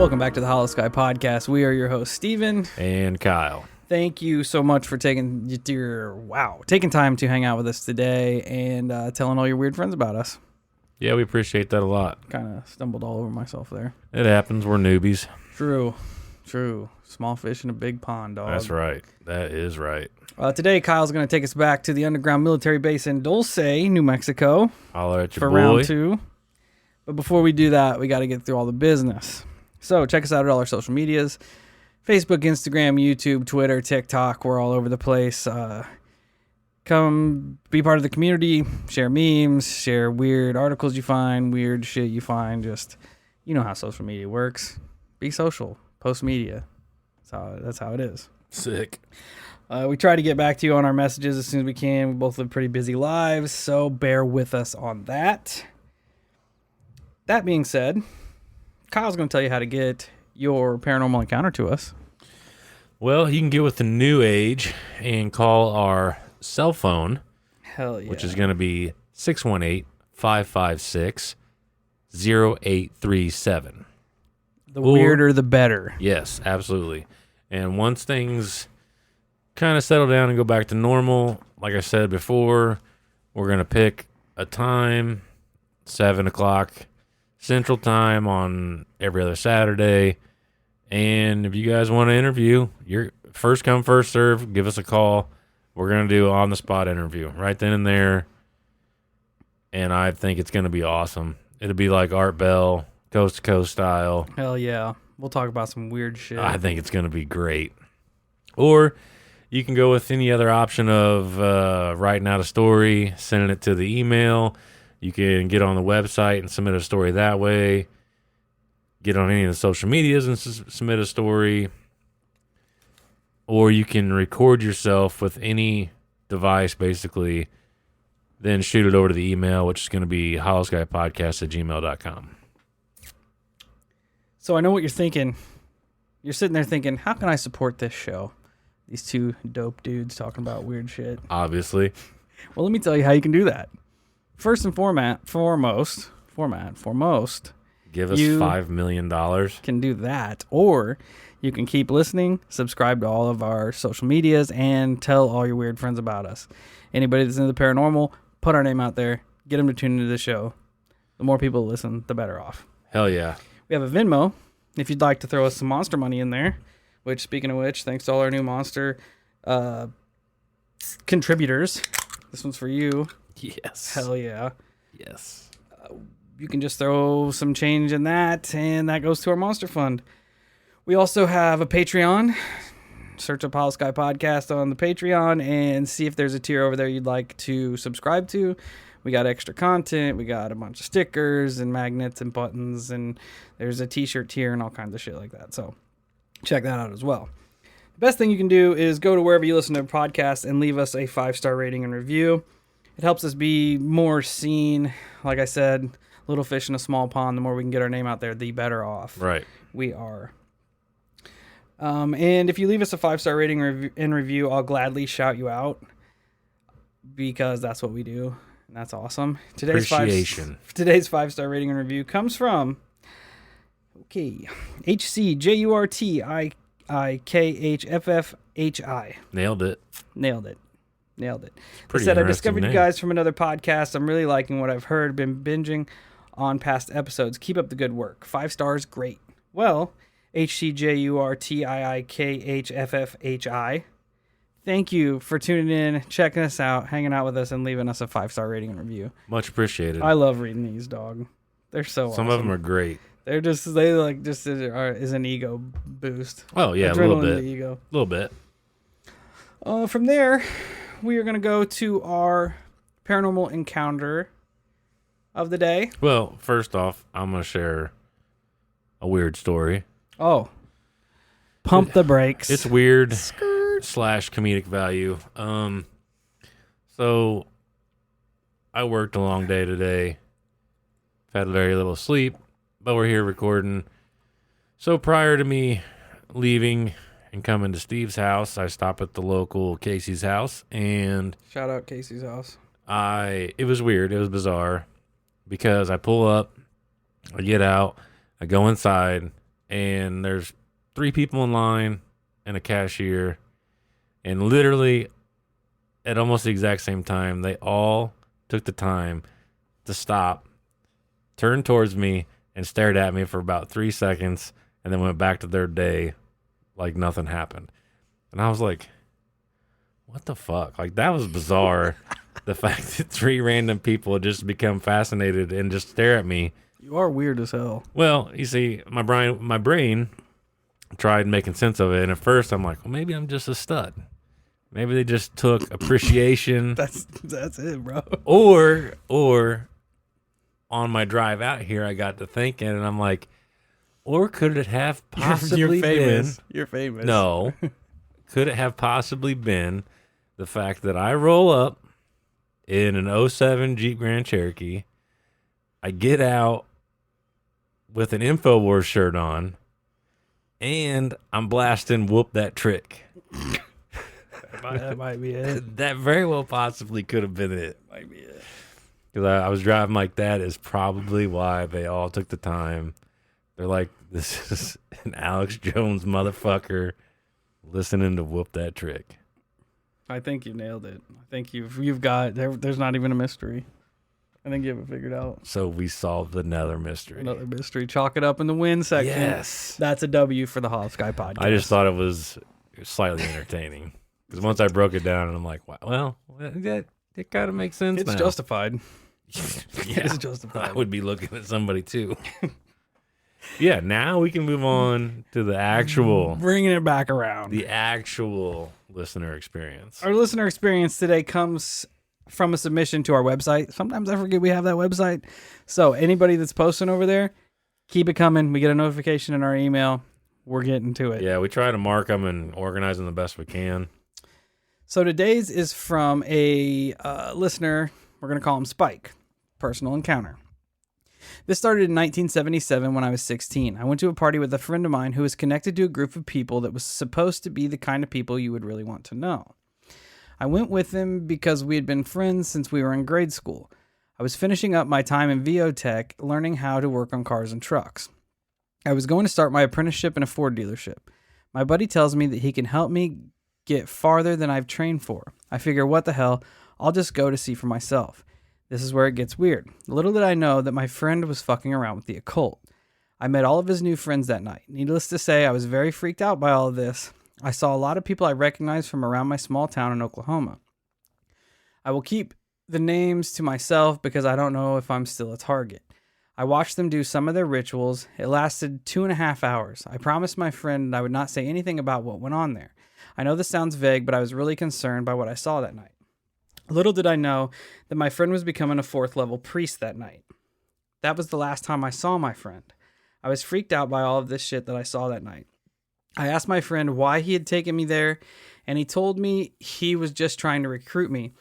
Welcome back to the Hollow Sky Podcast. We are your hosts, Steven. And Kyle. Thank you so much for taking time to hang out with us today and telling all your weird friends about us. Yeah, we appreciate that a lot. Kind of stumbled all over myself there. It happens. We're newbies. True. Small fish in a big pond, dog. That's right. That is right. Today, Kyle's going to take us back to the underground military base in Dulce, New Mexico. Holler at your for boy. round 2. But before we do that, we got to get through all the business. So check us out at all our social medias. Facebook, Instagram, YouTube, Twitter, TikTok. We're all over the place. Come be part of the community. Share memes. Share weird articles you find. Weird shit you find. Just, you know how social media works. Be social. Post media. That's how it is. Sick. We try to get back to you on our messages as soon as we can. We both live pretty busy lives, so bear with us on that. That being said, Kyle's going to tell you how to get your paranormal encounter to us. Well, you can get with the new age and call our cell phone. Hell yeah. Which is going to be 618-556-0837. The weirder, the better. Yes, absolutely. And once things kind of settle down and go back to normal, like I said before, we're going to pick a time, 7 o'clock Central Time on every other Saturday. And if you guys want to interview, you're first come, first serve. Give us a call. We're going to do an on-the-spot interview right then and there. And I think it's going to be awesome. It'll be like Art Bell, Coast to Coast style. Hell yeah. We'll talk about some weird shit. I think it's going to be great. Or you can go with any other option of writing out a story, sending it to the email. You can get on the website and submit a story that way. Get on any of the social medias and submit a story. Or you can record yourself with any device, basically, then shoot it over to the email, which is going to be hollowskypodcast@gmail.com. So I know what you're thinking. You're sitting there thinking, how can I support this show? These two dope dudes talking about weird shit. Obviously. Well, let me tell you how you can do that. First and foremost, give us $5 million. Can do that. Or you can keep listening, subscribe to all of our social medias, and tell all your weird friends about us. Anybody that's into the paranormal, put our name out there. Get them to tune into the show. The more people listen, the better off. Hell yeah. We have a Venmo, if you'd like to throw us some monster money in there. Which, speaking of which, thanks to all our new monster contributors. This one's for you. Yes. Hell yeah. Yes. You can just throw some change in that, and that goes to our monster fund. We also have a Patreon. Search up Hollow Sky Podcast on the Patreon and see if there's a tier over there you'd like to subscribe to. We got extra content. We got a bunch of stickers and magnets and buttons, and there's a t-shirt tier and all kinds of shit like that. So check that out as well. The best thing you can do is go to wherever you listen to podcasts and leave us a 5-star rating and review. It helps us be more seen. Like I said, little fish in a small pond. The more we can get our name out there, the better off we are. And if you leave us a 5-star rating and review, I'll gladly shout you out because that's what we do. And that's awesome. Today's 5-star rating and review comes from HCJURTIKHFFHI. Nailed it. He said, I discovered you guys from another podcast. I'm really liking what I've heard. Been binging on past episodes. Keep up the good work. 5 stars, great. Well, HCJURTIKHFFHI. Thank you for tuning in, checking us out, hanging out with us, and leaving us a 5-star rating and review. Much appreciated. I love reading these, dog. They're so awesome. Some of them are great. They is an ego boost. Oh, yeah, Adrenaline a little bit. To the ego. A little bit. From there, we are going to go to our paranormal encounter of the day. Well, first off, I'm going to share a weird story. Oh. Pump the brakes. It's weird / comedic value. So I worked a long day today. Had very little sleep, but we're here recording. So prior to me leaving and coming to Steve's house, I stopped at the local Casey's house, and shout out Casey's house. It was weird. It was bizarre because I pull up, I get out, I go inside, and there's 3 people in line and a cashier, and literally at almost the exact same time, they all took the time to stop, turned towards me, and stared at me for about 3 seconds, and then went back to their day like nothing happened. And I was like, what the fuck? Like, that was bizarre. The fact that 3 random people just become fascinated and just stare at me. You are weird as hell. Well, you see, my brain tried making sense of it, and at first I'm like, well, maybe I'm just a stud. Maybe they just took appreciation. That's it, bro. Or on my drive out here, I got to thinking, and I'm like, or could it have possibly You're famous. been? You're famous. No. Could it have possibly been the fact that I roll up in an 07 Jeep Grand Cherokee, I get out with an InfoWars shirt on, and I'm blasting Whoop That Trick. That might be it. That very well possibly could have been it. Might be it. Because I was driving like that is probably why they all took the time. They're like, this is an Alex Jones motherfucker listening to Whoop That Trick. I think you nailed it. I think you've got there's not even a mystery. I think you have it figured out. So we solved another mystery. Another mystery. Chalk it up in the win section. Yes. That's a W for the Hollow Sky podcast. I just thought it was slightly entertaining. Because once I broke it down, and I'm like, wow, well, it kind of makes sense it's now. justified. Yeah, It's justified. I would be looking at somebody too. Yeah, now we can move on to the actual Bringing it back around. the actual listener experience. Our listener experience today comes from a submission to our website. Sometimes I forget we have that website. So anybody that's posting over there, keep it coming. We get a notification in our email. We're getting to it. Yeah, we try to mark them and organize them the best we can. So today's is from a listener. We're going to call him Spike. Personal encounter. This started in 1977 when I was 16. I went to a party with a friend of mine who was connected to a group of people that was supposed to be the kind of people you would really want to know. I went with him because we had been friends since we were in grade school. I was finishing up my time in VO Tech, learning how to work on cars and trucks. I was going to start my apprenticeship in a Ford dealership. My buddy tells me that he can help me get farther than I've trained for. I figure, what the hell, I'll just go to see for myself. This is where it gets weird. Little did I know that my friend was fucking around with the occult. I met all of his new friends that night. Needless to say, I was very freaked out by all of this. I saw a lot of people I recognized from around my small town in Oklahoma. I will keep the names to myself because I don't know if I'm still a target. I watched them do some of their rituals. It lasted 2.5 hours. I promised my friend I would not say anything about what went on there. I know this sounds vague, but I was really concerned by what I saw that night. Little did I know that my friend was becoming a 4th level priest that night. That was the last time I saw my friend. I was freaked out by all of this shit that I saw that night. I asked my friend why he had taken me there, and he told me he was just trying to recruit me.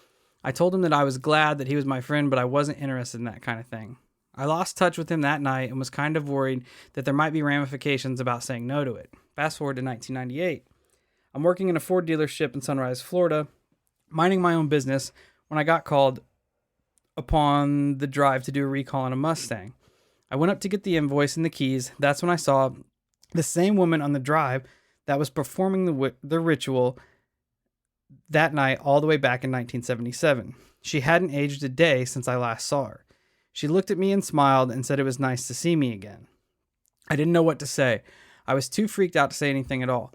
I told him that I was glad that he was my friend, but I wasn't interested in that kind of thing. I lost touch with him that night and was kind of worried that there might be ramifications about saying no to it. Fast forward to 1998. I'm working in a Ford dealership in Sunrise, Florida, minding my own business when I got called upon the drive to do a recall on a Mustang. I went up to get the invoice and the keys. That's when I saw the same woman on the drive that was performing the ritual that night all the way back in 1977. She hadn't aged a day since I last saw her. She looked at me and smiled and said it was nice to see me again. I didn't know what to say. I was too freaked out to say anything at all.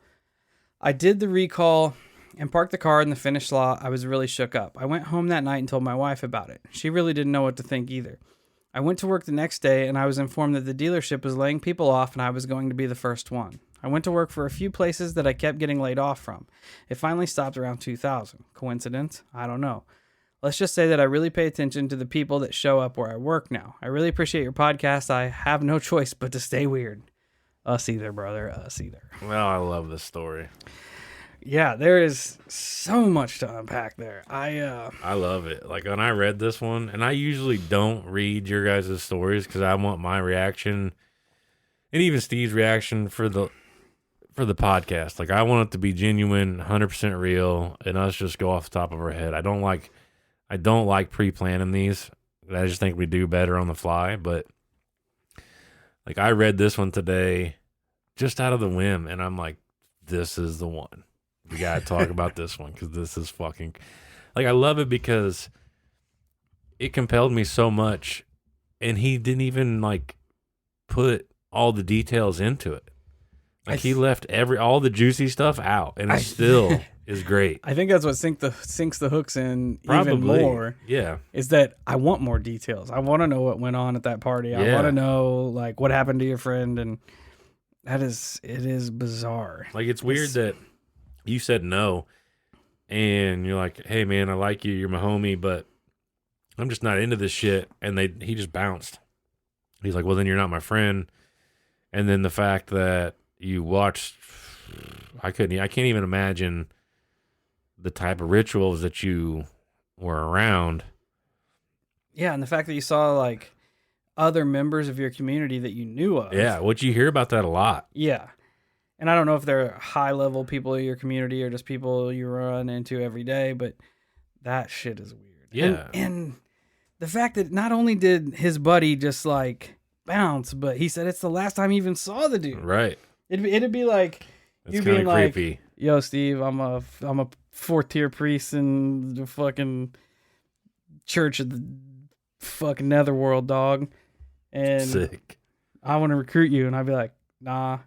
I did the recall and parked the car in the finished lot. I was really shook up. I went home that night and told my wife about it. She really didn't know what to think either. I went to work the next day and I was informed that the dealership was laying people off and I was going to be the first one. I went to work for a few places that I kept getting laid off from. It finally stopped around 2000. Coincidence? I don't know. Let's just say that I really pay attention to the people that show up where I work now. I really appreciate your podcast. I have no choice but to stay weird. Us either, brother. Us either. Well, I love this story. Yeah, there is so much to unpack there. I love it. Like when I read this one, and I usually don't read your guys' stories because I want my reaction and even Steve's reaction for the podcast. Like I want it to be genuine, 100% real, and us just go off the top of our head. I don't like pre-planning these. I just think we do better on the fly. But like I read this one today, just out of the whim. And I'm like, this is the one. We got to talk about this one because this is fucking, like, I love it because it compelled me so much. And he didn't even, like, put all the details into it. Like, he left all the juicy stuff out, and it still is great. I think that's what sinks the hooks in Probably. even more. Yeah. Is that I want more details. I want to know what went on at that party. I want to know, like, what happened to your friend, and it is bizarre. Like, it's weird that you said no, and you're like, hey, man, I like you. You're my homie, but I'm just not into this shit. And he just bounced. He's like, well, then you're not my friend. And then the fact that you watched, I can't even imagine the type of rituals that you were around. Yeah, and the fact that you saw, like, other members of your community that you knew of. Yeah, what you hear about that a lot. Yeah. And I don't know if they're high-level people in your community or just people you run into every day, but that shit is weird. Yeah. And the fact that not only did his buddy just, like, bounce, but he said it's the last time he even saw the dude. Right. It'd be like It's you being like, creepy. "Yo, Steve, I'm a 4th-tier priest in the fucking church of the fucking netherworld, dog, and Sick. I want to recruit you." And I'd be like, "Nah,"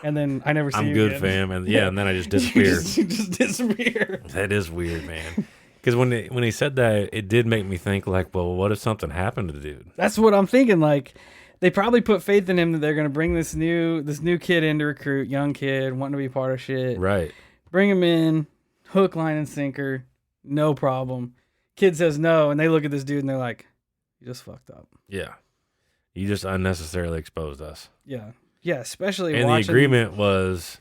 and then I never see I'm you good, again. fam, and and then I just disappear. you just disappear. That is weird, man. Because when he said that, it did make me think, like, well, what if something happened to the dude? That's what I'm thinking. Like, they probably put faith in him that they're gonna bring this new kid in to recruit, young kid wanting to be part of shit. Right. Bring him in, hook, line, and sinker, no problem. Kid says no, and they look at this dude and they're like, "You just fucked up." Yeah. You just unnecessarily exposed us. Yeah, yeah. Especially And watching, the agreement was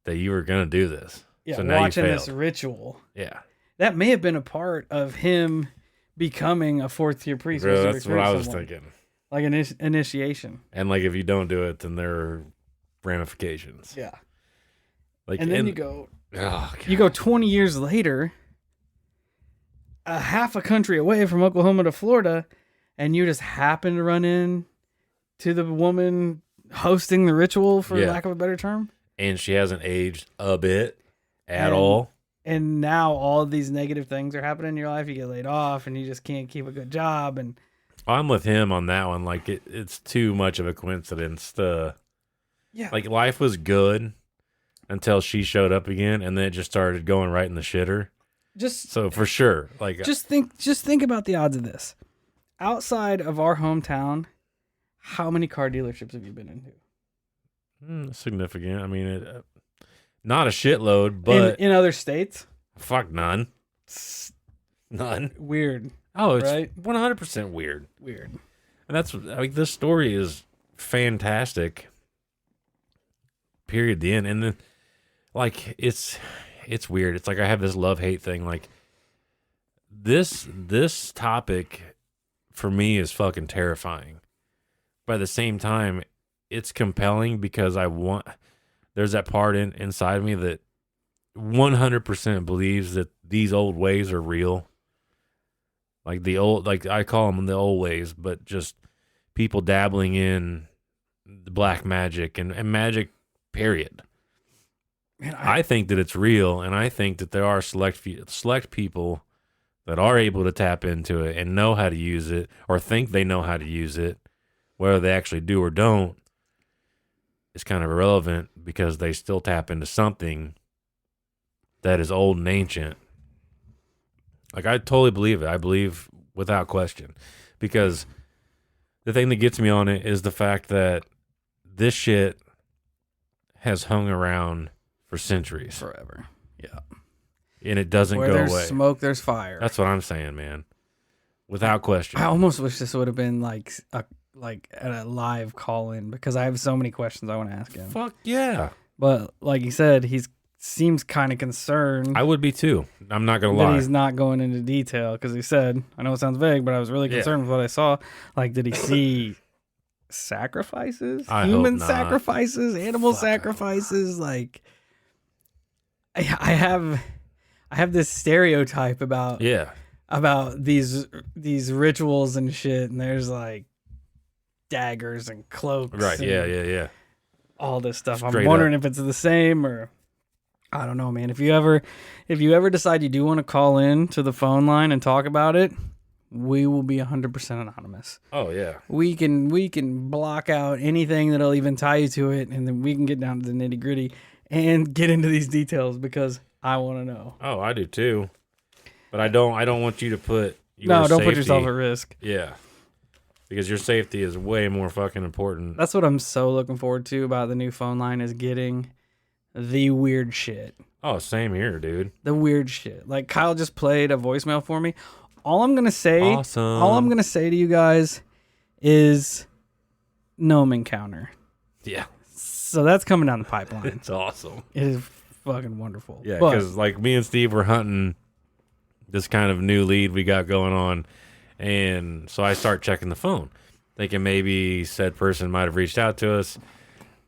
that you were gonna do this. yeah, so now watching you this failed. ritual. Yeah. That may have been a part of him becoming a 4th-tier priest. Bro, was to that's recruit what I was someone. thinking. Like initiation. And like if you don't do it, then there are ramifications. Yeah. Like And then you go oh, God. You go 20 years later, a half a country away from Oklahoma to Florida, and you just happen to run in to the woman hosting the ritual, for lack of a better term. And she hasn't aged a bit at all. And now all of these negative things are happening in your life. You get laid off, and you just can't keep a good job. And I'm with him on that one. Like it's too much of a coincidence to, like, life was good until she showed up again, and then it just started going right in the shitter. So for sure, like, just think about the odds of this. Outside of our hometown, how many car dealerships have you been into? Significant. I mean, not a shitload, but in other states, fuck none. None. Weird. Oh, it's right? 100% weird. Weird. And that's, like, this story is fantastic. Period. The end. And then, like, it's weird. It's like I have this love-hate thing. Like, this topic for me is fucking terrifying. But at the same time, it's compelling because there's that part inside of me that 100% believes that these old ways are real. Like I call them the old ways, but just people dabbling in the black magic and magic, period. Man, I think that it's real, and I think that there are select people that are able to tap into it and know how to use it, or think they know how to use it. Whether they actually do or don't is kind of irrelevant because they still tap into something that is old and ancient. Like, I totally believe it. I believe without question. Because the thing that gets me on it is the fact that this shit has hung around for centuries. Forever. Yeah. And it doesn't Where go there's away. Smoke, there's fire. That's what I'm saying, man. Without question. I almost wish this would have been like a live call-in, because I have so many questions I want to ask him. Fuck yeah. But like he said, seems kind of concerned. I would be too. I'm not going to that lie. he's not going into detail, because he said, I know it sounds vague, but I was really concerned with what I saw. Like, did he see sacrifices? Human sacrifices? Animal sacrifices? Like, I have this stereotype about these rituals and shit, and there's like daggers and cloaks. Right, yeah. all this stuff. Straight I'm wondering if it's the same or I don't know, man. If you ever decide you do want to call in to the phone line and talk about it, we will be 100% anonymous. Oh yeah. We can block out anything that'll even tie you to it, and then we can get down to the nitty gritty and get into these details because I want to know. Oh, I do too. But I don't want you to put your don't safety, put yourself at risk. Yeah. Because your safety is way more fucking important. That's what I'm so looking forward to about the new phone line is getting the weird shit. Oh, same here, dude. The weird shit. Like Kyle just played a voicemail for me. All I'm gonna say to you guys is gnome encounter. Yeah. So that's coming down the pipeline. It's awesome. It is fucking wonderful. Yeah, because like me and Steve were hunting this kind of new lead we got going on, and so I start checking the phone, thinking maybe said person might have reached out to us.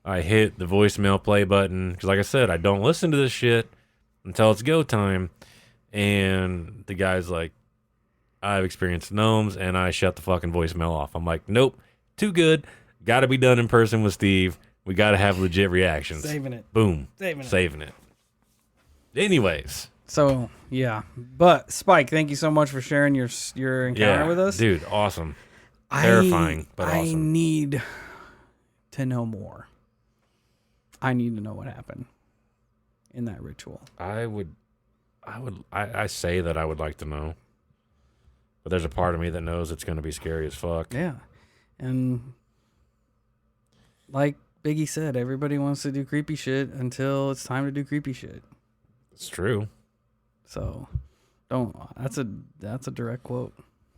I hit the voicemail play button because, like I said, I don't listen to this shit until it's go time, and the guy's like, I've experienced gnomes, and I shut the fucking voicemail off. I'm like, nope, too good. Got to be done in person with Steve. We got to have legit reactions. Saving it. Boom. Saving it. Anyways. So, yeah. But, Spike, thank you so much for sharing your encounter with us. Dude, awesome. Terrifying, but awesome. I need to know more. I need to know what happened in that ritual. I say that I would like to know. But there's a part of me that knows it's going to be scary as fuck. Yeah. And like Biggie said, everybody wants to do creepy shit until it's time to do creepy shit. It's true. So that's a direct quote.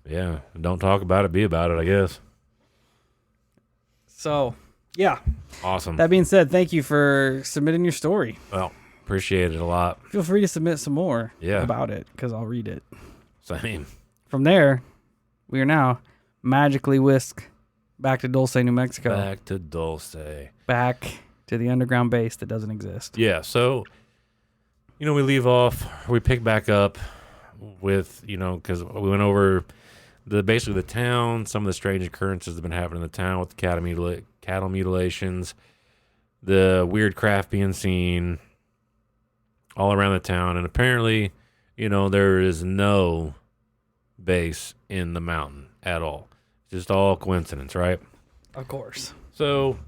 Yeah. Don't talk about it, be about it, I guess. So, yeah. Awesome. That being said, thank you for submitting your story. Well, appreciate it a lot. Feel free to submit some more about it because I'll read it. Same. From there, we are now magically whisked back to Dulce, New Mexico. Back to Dulce. Back to the underground base that doesn't exist. Yeah, so, we leave off, we pick back up with, because we went over basically the town, some of the strange occurrences that have been happening in the town with the cattle mutilations, the weird craft being seen all around the town, and apparently, there is no base in the mountain at all. Just all coincidence, right? Of course. So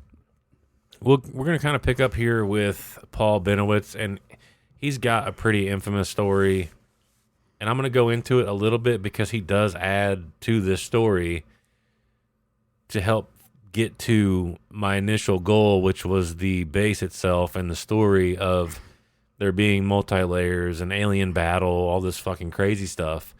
we're going to kind of pick up here with Paul Bennewitz, and he's got a pretty infamous story, and I'm going to go into it a little bit because he does add to this story to help get to my initial goal, which was the base itself and the story of there being multi-layers and alien battle, all this fucking crazy stuff.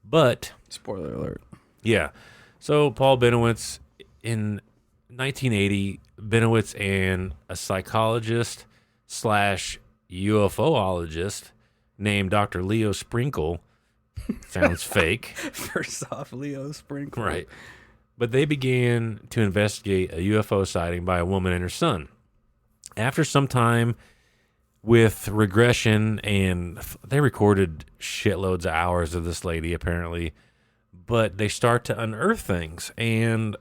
But spoiler alert. Yeah. So Paul Bennewitz, in 1980, Bennewitz and a psychologist / UFOologist named Dr. Leo Sprinkle, sounds fake. First off, Leo Sprinkle. Right. But they began to investigate a UFO sighting by a woman and her son. After some time with regression, and they recorded shitloads of hours of this lady, apparently, but they start to unearth things. And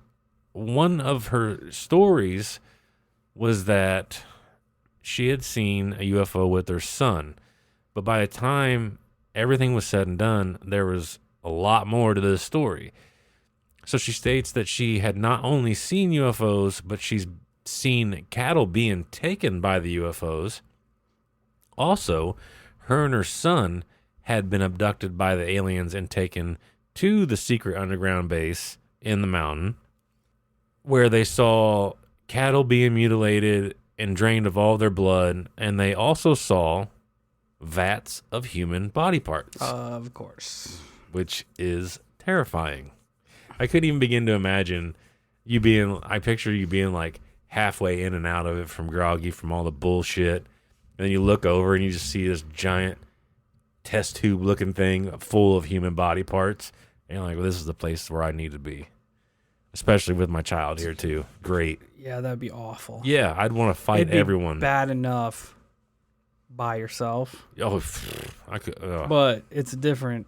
one of her stories was that she had seen a UFO with her son. But by the time everything was said and done, there was a lot more to this story. So she states that she had not only seen UFOs, but she's seen cattle being taken by the UFOs. Also, her and her son had been abducted by the aliens and taken to the secret underground base in the mountain, where they saw cattle being mutilated and drained of all their blood, and they also saw vats of human body parts. Of course. Which is terrifying. I couldn't even begin to imagine I picture you being like halfway in and out of it from groggy, from all the bullshit. And then you look over and you just see this giant test tube looking thing full of human body parts. And you're like, well, this is the place where I need to be. Especially with my child here too. Great. Yeah, that'd be awful. Yeah, I'd want to fight everyone. Bad enough by yourself. Oh, I could. But it's different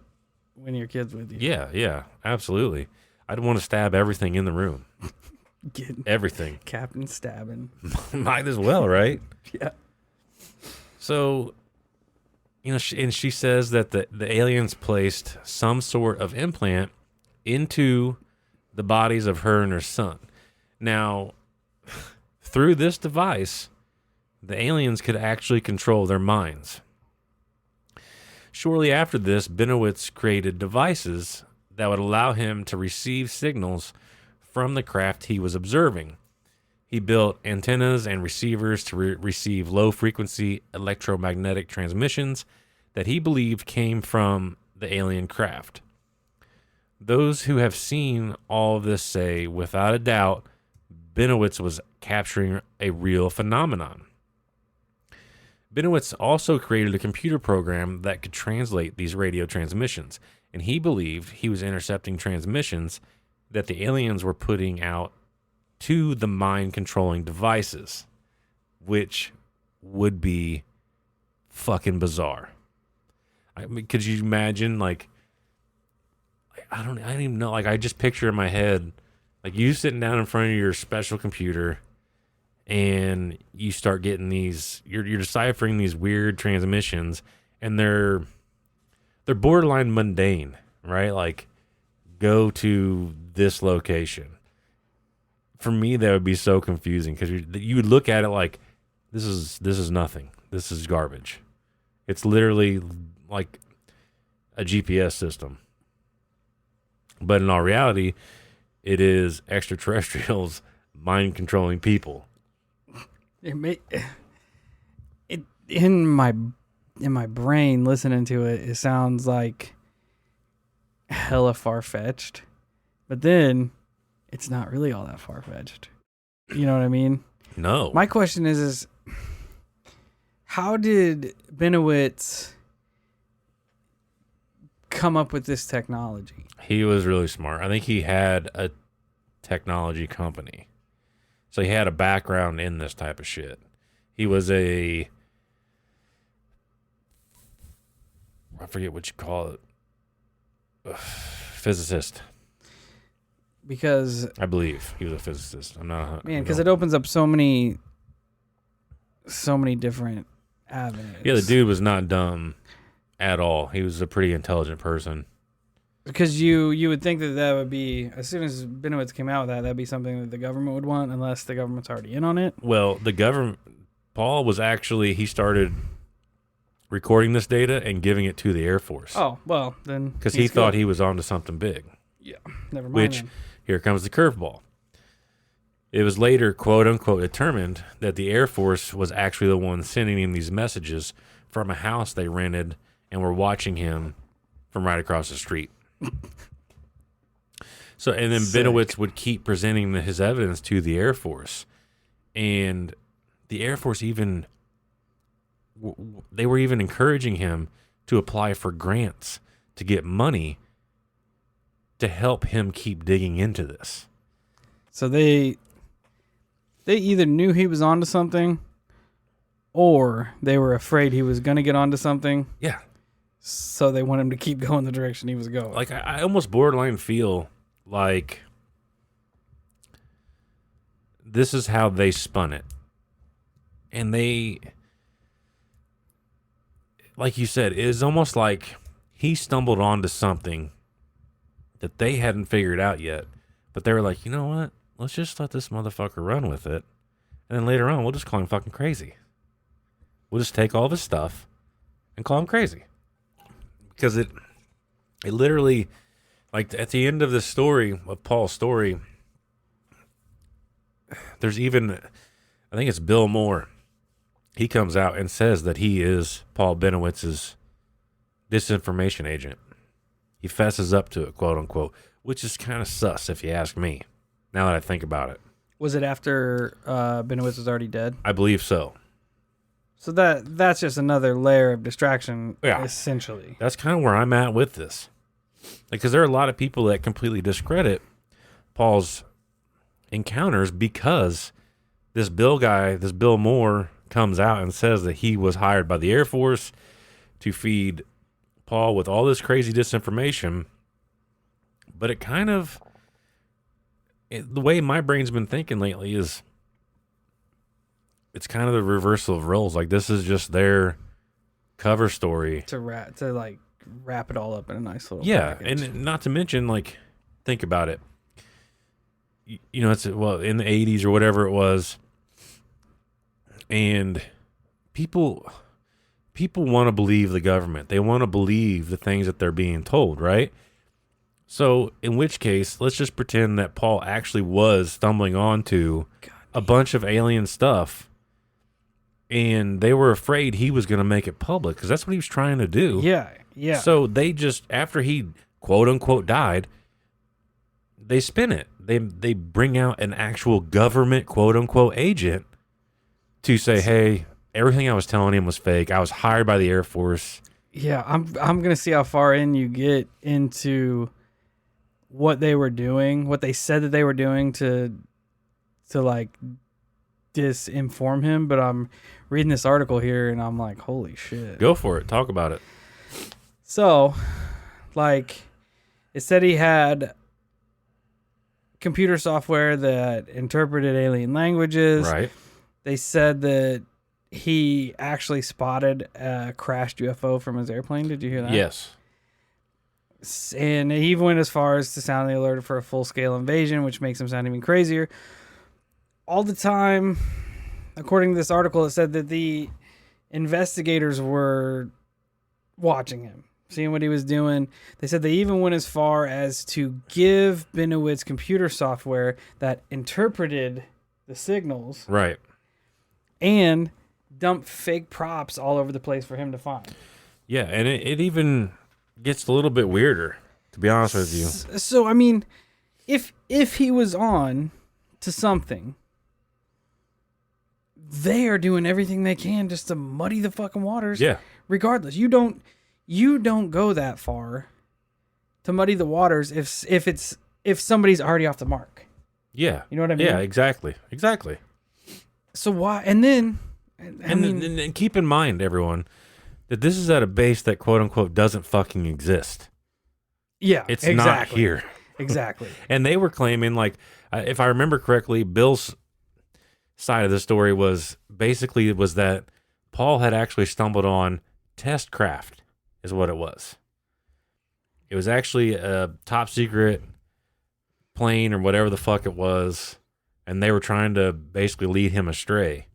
when your kid's with you. Yeah, absolutely. I'd want to stab everything in the room. Getting everything. Captain stabbing. Might as well, right? Yeah. So, and she says that the aliens placed some sort of implant into the bodies of her and her son. Now, through this device, the aliens could actually control their minds. Shortly after this, Bennewitz created devices that would allow him to receive signals from the craft he was observing. He built antennas and receivers to receive low-frequency electromagnetic transmissions that he believed came from the alien craft. Those who have seen all of this say, without a doubt, Bennewitz was capturing a real phenomenon. Bennewitz also created a computer program that could translate these radio transmissions, and he believed he was intercepting transmissions that the aliens were putting out to the mind-controlling devices, which would be fucking bizarre. I mean, could you imagine, like, I don't even know, like, I just picture in my head, like, you sitting down in front of your special computer, and you start getting these, you're deciphering these weird transmissions, and they're borderline mundane, right? Like, go to this location. For me, that would be so confusing, because you would look at it like, this is nothing. This is garbage. It's literally like a GPS system. But in all reality, it is extraterrestrials mind-controlling people. In my brain, listening to it, it sounds like hella far-fetched. But then, it's not really all that far-fetched. You know what I mean? No. My question is how did Bennewitz come up with this technology? He was really smart. I think he had a technology company. So he had a background in this type of shit. He was I forget what you call it, physicist. Because I believe he was a physicist. I'm not. Man, because it opens up so many different avenues. Yeah, the dude was not dumb at all. He was a pretty intelligent person. Because you would think that would be, as soon as Bennewitz came out with that'd be something that the government would want, unless the government's already in on it. Well, the government, Paul was actually, he started recording this data and giving it to the Air Force. Oh, well, then. Because he thought he was onto something big. Yeah, never mind. Which, then. Here comes the curveball. It was later, quote unquote, determined that the Air Force was actually the one sending him these messages from a house they rented and were watching him from right across the street. So, and then Bennewitz would keep presenting his evidence to the Air Force, and the Air Force they were even encouraging him to apply for grants to get money to help him keep digging into this. So they either knew he was onto something, or they were afraid he was going to get onto something. Yeah. So they want him to keep going the direction he was going. Like, I almost borderline feel like this is how they spun it. And they, like you said, it is almost like he stumbled onto something that they hadn't figured out yet. But they were like, you know what? Let's just let this motherfucker run with it. And then later on, we'll just call him fucking crazy. We'll just take all of his stuff and call him crazy. Because it literally, like, at the end of the story, of Paul's story, there's even, I think it's Bill Moore. He comes out and says that he is Paul Bennewitz's disinformation agent. He fesses up to it, quote unquote, which is kind of sus if you ask me, now that I think about it. Was it after Bennewitz was already dead? I believe so. So that's just another layer of distraction, essentially. That's kind of where I'm at with this. Because there are a lot of people that completely discredit Paul's encounters because this Bill Moore, comes out and says that he was hired by the Air Force to feed Paul with all this crazy disinformation. But it kind of, the way my brain's been thinking lately is it's kind of the reversal of roles. Like, this is just their cover story to wrap it all up in a nice little package. And not to mention, like, think about it. You know, it's in the 80s or whatever it was, and people want to believe the government. They want to believe the things that they're being told, right? So, in which case, let's just pretend that Paul actually was stumbling onto a bunch of alien stuff, and they were afraid he was going to make it public, because that's what he was trying to do. Yeah. So they just, after he quote-unquote died, they spin it. They bring out an actual government quote-unquote agent to say, hey, everything I was telling him was fake. I was hired by the Air Force. Yeah, I'm gonna see how far in you get into what they were doing, what they said that they were doing to like disinform him. But I'm reading this article here and I'm like, holy shit. Go for it. Talk about it. So, like, it said he had computer software that interpreted alien languages. Right. They said that he actually spotted a crashed UFO from his airplane. Did you hear that? Yes. And he even went as far as to sound the alert for a full-scale invasion, which makes him sound even crazier. All the time, according to this article, it said that the investigators were watching him, seeing what he was doing. They said they even went as far as to give Bennewitz computer software that interpreted the signals. Right. And dump fake props all over the place for him to find. Yeah, and it even gets a little bit weirder, to be honest with you. So, I mean, if he was on to something, they are doing everything they can just to muddy the fucking waters. Yeah. Regardless, you don't go that far to muddy the waters if somebody's already off the mark. Yeah. You know what I mean? Yeah, exactly. So why? And then, and keep in mind, everyone, that this is at a base that quote unquote doesn't fucking exist. Yeah, it's exactly. not here. Exactly. And they were claiming, like, if I remember correctly, Bill's side of the story was that Paul had actually stumbled on test craft, is what it was. It was actually a top secret plane or whatever the fuck it was, and they were trying to basically lead him astray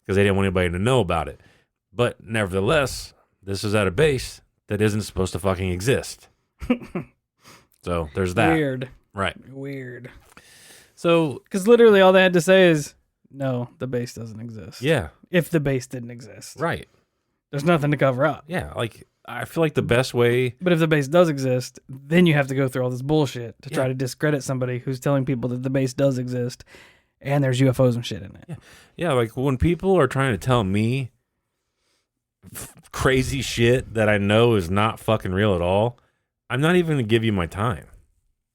because they didn't want anybody to know about it. But nevertheless, this is at a base that isn't supposed to fucking exist. So there's that. Weird. Right. Weird. So, because literally all they had to say is, no, the base doesn't exist. Yeah. If the base didn't exist. Right. There's nothing to cover up. Yeah, like, I feel like the best way... But if the base does exist, then you have to go through all this bullshit to try to discredit somebody who's telling people that the base does exist and there's UFOs and shit in it. Yeah, like, when people are trying to tell me crazy shit that I know is not fucking real at all, I'm not even going to give you my time.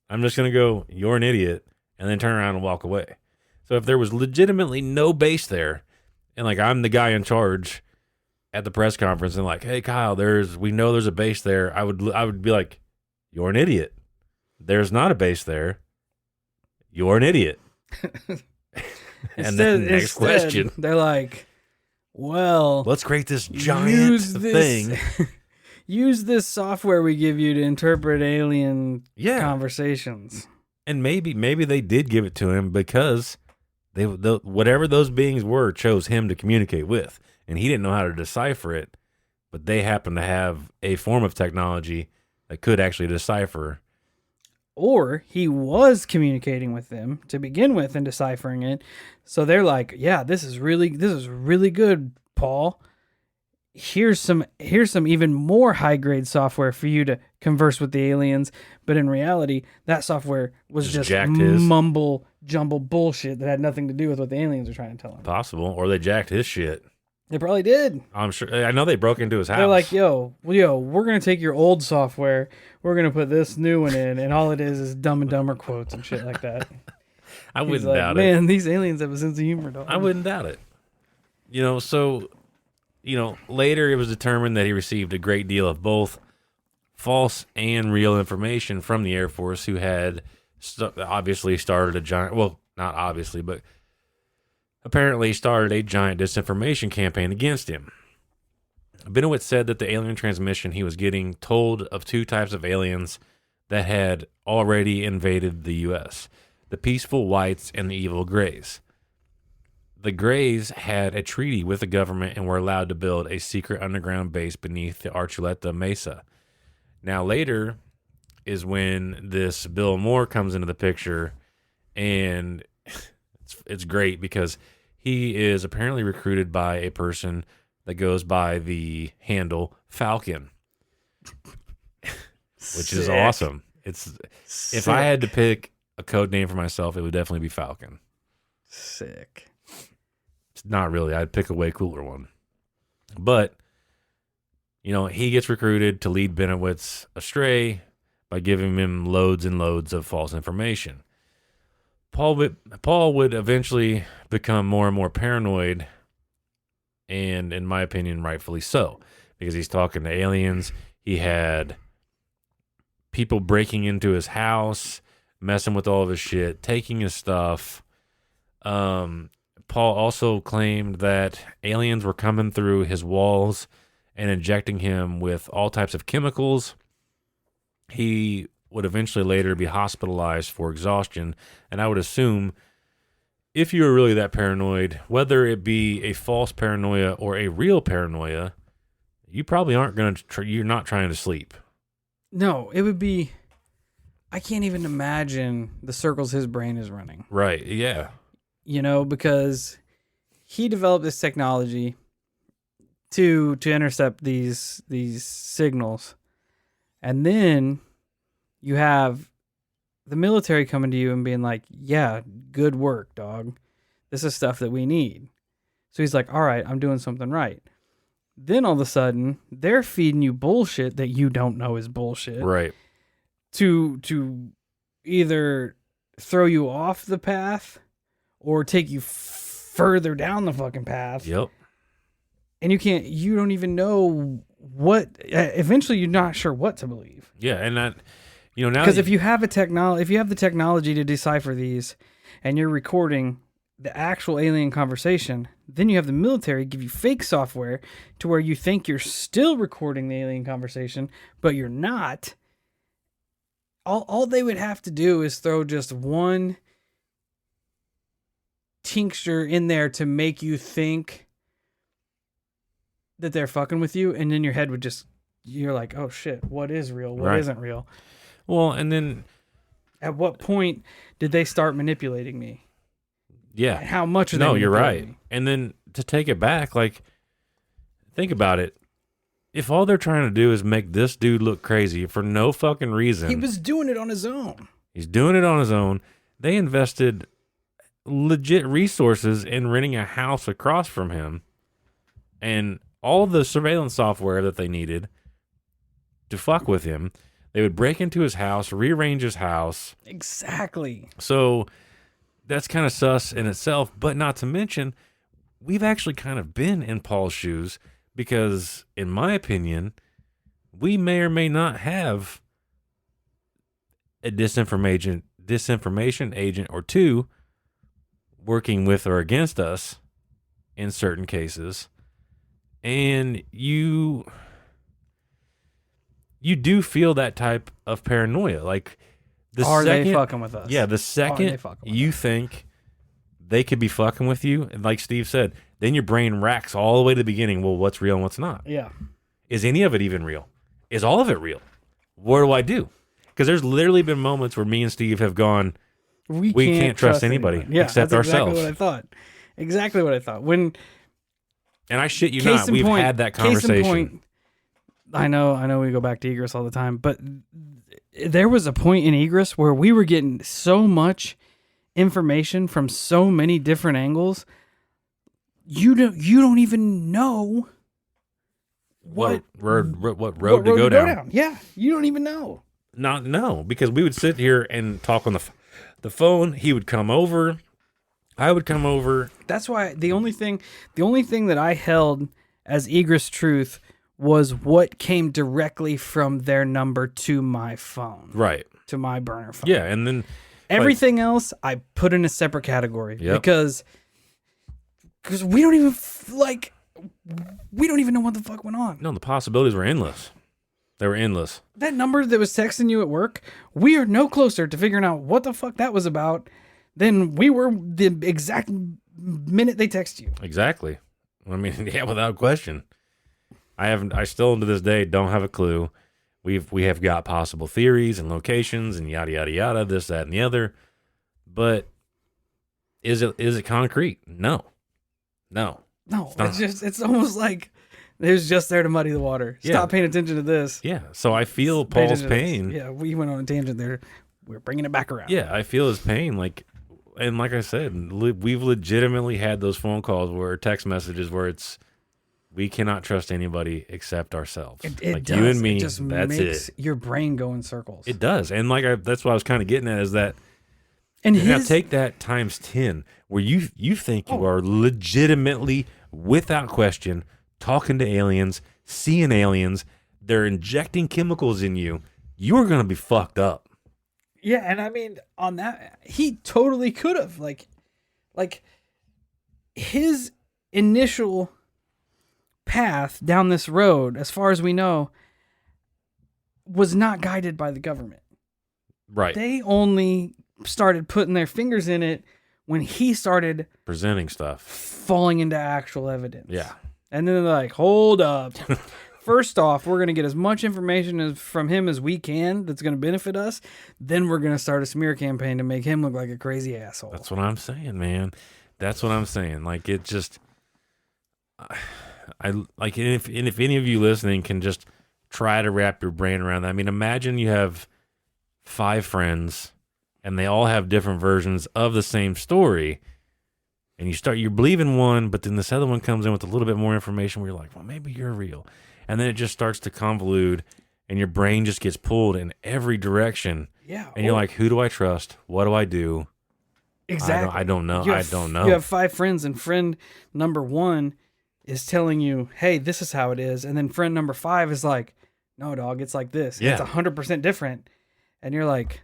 I'm just going to go, you're an idiot, and then turn around and walk away. So if there was legitimately no base there, and, like, I'm the guy in charge at the press conference and like, hey, Kyle, we know there's a base there, I would be like, you're an idiot. There's not a base there. You're an idiot. And then next question. They're like, well, let's create this giant thing. Use this software we give you to interpret alien conversations. And maybe they did give it to him because whatever those beings were chose him to communicate with. And he didn't know how to decipher it, but they happen to have a form of technology that could actually decipher. Or he was communicating with them to begin with and deciphering it. So they're like, yeah, this is really good, Paul. Here's some even more high grade software for you to converse with the aliens. But in reality, that software was just mumble jumble bullshit that had nothing to do with what the aliens are trying to tell him. Possible. Or they jacked his shit. They probably did. I'm sure. I know they broke into his house. They're like, yo, we're going to take your old software. We're going to put this new one in. And all it is Dumb and Dumber quotes and shit like that. I wouldn't doubt it. Man, these aliens have a sense of humor, dog. I wouldn't doubt it. Later it was determined that he received a great deal of both false and real information from the Air Force, who had obviously started a giant, well, not obviously, but apparently started a giant disinformation campaign against him. Bennewitz said that the alien transmission he was getting told of 2 types of aliens that had already invaded the U.S., the peaceful whites and the evil grays. The Greys had a treaty with the government and were allowed to build a secret underground base beneath the Archuleta Mesa. Now, later is when this Bill Moore comes into the picture, and it's great because he is apparently recruited by a person that goes by the handle Falcon, which is awesome. If I had to pick a code name for myself, it would definitely be Falcon. Sick. Not really. I'd pick a way cooler one. But, he gets recruited to lead Bennewitz astray by giving him loads and loads of false information. Paul would eventually become more and more paranoid, and in my opinion, rightfully so, because he's talking to aliens. He had people breaking into his house, messing with all of his shit, taking his stuff. Paul also claimed that aliens were coming through his walls and injecting him with all types of chemicals. He would eventually later be hospitalized for exhaustion, and I would assume if you were really that paranoid, whether it be a false paranoia or a real paranoia, you probably aren't going to, you're not trying to sleep. No, it would be, I can't even imagine the circles his brain is running. Right, yeah. Because he developed this technology to intercept these signals. And then you have the military coming to you and being like, yeah, good work, dog. This is stuff that we need. So he's like, all right, I'm doing something right. Then all of a sudden, they're feeding you bullshit that you don't know is bullshit. Right. To either throw you off the path or take you further down the fucking path. Yep. And you don't even know what, eventually you're not sure what to believe. Yeah. And that, now. Because if you have the technology to decipher these and you're recording the actual alien conversation, then you have the military give you fake software to where you think you're still recording the alien conversation, but you're not. All they would have to do is throw just one tincture in there to make you think that they're fucking with you, and then your head would you're like, oh shit, what is real, what isn't real? Well, and then at what point did they start manipulating me? Yeah. And how much are they No, you're manipulating right. me? And then to take it back, think about it. If all they're trying to do is make this dude look crazy for no fucking reason. He was doing it on his own. He's doing it on his own. They invested legit resources in renting a house across from him and all the surveillance software that they needed to fuck with him. They would break into his house, rearrange his house. Exactly. So that's kind of sus in itself, but not to mention, we've actually kind of been in Paul's shoes because, in my opinion, we may or may not have a disinformation agent or two working with or against us in certain cases. And you do feel that type of paranoia. They fucking with us? Yeah, the second you think they could be fucking with you, and like Steve said, then your brain racks all the way to the beginning. Well, what's real and what's not? Yeah. Is any of it even real? Is all of it real? What do I do? Because there's literally been moments where me and Steve have gone, we can't trust anybody except ourselves. Exactly what I thought. And I shit you not, we've had that conversation. Case in point, I know we go back to Egress all the time, but there was a point in Egress where we were getting so much information from so many different angles. You don't even know what road to go down. Yeah, you don't even know. No, because we would sit here and talk on the phone. He would come over. I would come over. That's why the only thing that I held as Egress truth was what came directly from their number to my phone. Right. To my burner phone. Yeah, and then Everything else I put in a separate category Yep. because we don't even we don't even know what the fuck went on. No, the possibilities were endless. They were endless. That number that was texting you at work, we are no closer to figuring out what the fuck that was about than we were the exact minute they text you. Exactly. I mean, yeah, without question. I still to this day don't have a clue. We have got possible theories and locations and yada yada yada, this, that, and the other. But is it concrete? No. No, it's almost like it was just there to muddy the water. Stop paying attention to this. Yeah. So I feel Paul's pain. Yeah, we went on a tangent there. We're bringing it back around. Yeah, I feel his pain. Like I said, we've legitimately had those phone calls where text messages where it's we cannot trust anybody except ourselves. It like does. you and me. It just makes your brain go in circles. It does, and that's what I was kind of getting at is that. And now take that times 10, where you think you are legitimately, without question, talking to aliens, seeing aliens. They're injecting chemicals in you. You're gonna be fucked up. Yeah, and I mean, on that, he totally could have like his initial path down this road, as far as we know, was not guided by the government. Right. They only started putting their fingers in it when he started presenting stuff, falling into actual evidence. Yeah. And then they're like, hold up. First off, we're going to get as much information from him as we can that's going to benefit us. Then we're going to start a smear campaign to make him look like a crazy asshole. That's what I'm saying, man. That's what I'm saying. Like, it just, I like, and if any of you listening can just try to wrap your brain around that. I mean, imagine you have 5 friends and they all have different versions of the same story. And you're believing one, but then this other one comes in with a little bit more information where you're like, well, maybe you're real. And then it just starts to convolute and your brain just gets pulled in every direction. Yeah. And you're like, who do I trust? What do I do? Exactly. I don't know. I don't know. You have 5 friends and friend number 1 is telling you, hey, this is how it is. And then friend number 5 is like, no, dog, it's like this. Yeah. It's 100% different. And you're like,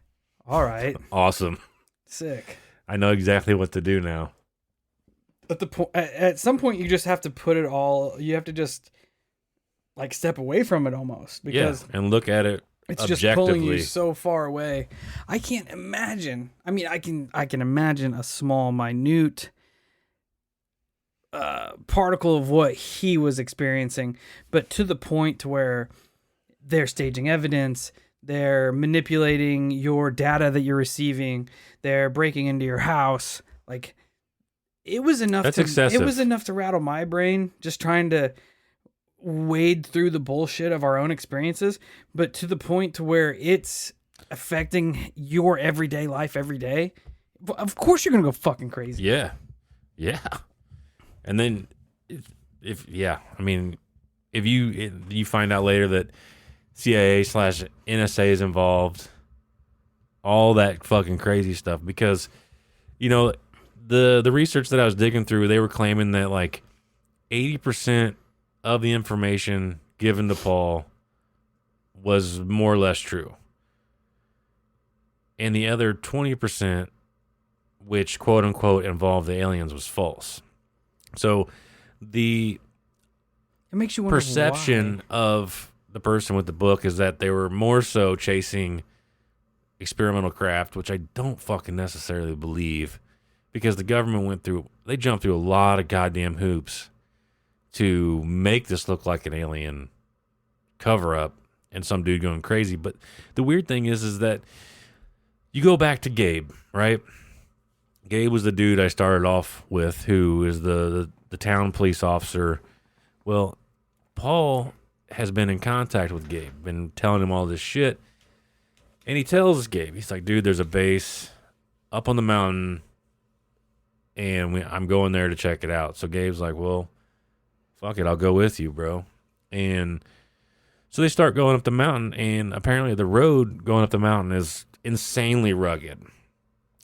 all right. Awesome. Sick. I know exactly what to do now. At some point, you just have to put it all, you have to just like step away from it almost. Because and look at it it's objectively. just pulling you so far away. I can't imagine. I mean, I can imagine a small, minute particle of what he was experiencing, but to the point to where they're staging evidence, they're manipulating your data that you're receiving, they're breaking into your house. Like, it was enough. That's excessive. It was enough to rattle my brain just trying to wade through the bullshit of our own experiences, but to the point to where it's affecting your everyday life every day. Of course you're going to go fucking crazy. Yeah. Yeah. And then if you find out later that CIA/NSA is involved, all that fucking crazy stuff, because, you know, the research that I was digging through, they were claiming that like 80% of the information given to Paul was more or less true. And the other 20%, which quote unquote involved the aliens, was false. So it makes you wonder perception why. of the person with the book is that they were more so chasing experimental craft, which I don't fucking necessarily believe, because the government they jumped through a lot of goddamn hoops to make this look like an alien cover up and some dude going crazy. But the weird thing is that you go back to Gabe, right? Gabe was the dude I started off with, who is the town police officer. Well, Paul has been in contact with Gabe, been telling him all this shit. And he tells Gabe, he's like, dude, there's a base up on the mountain, and I'm going there to check it out. So Gabe's like, well, fuck it, I'll go with you, bro. And so they start going up the mountain, and apparently the road going up the mountain is insanely rugged.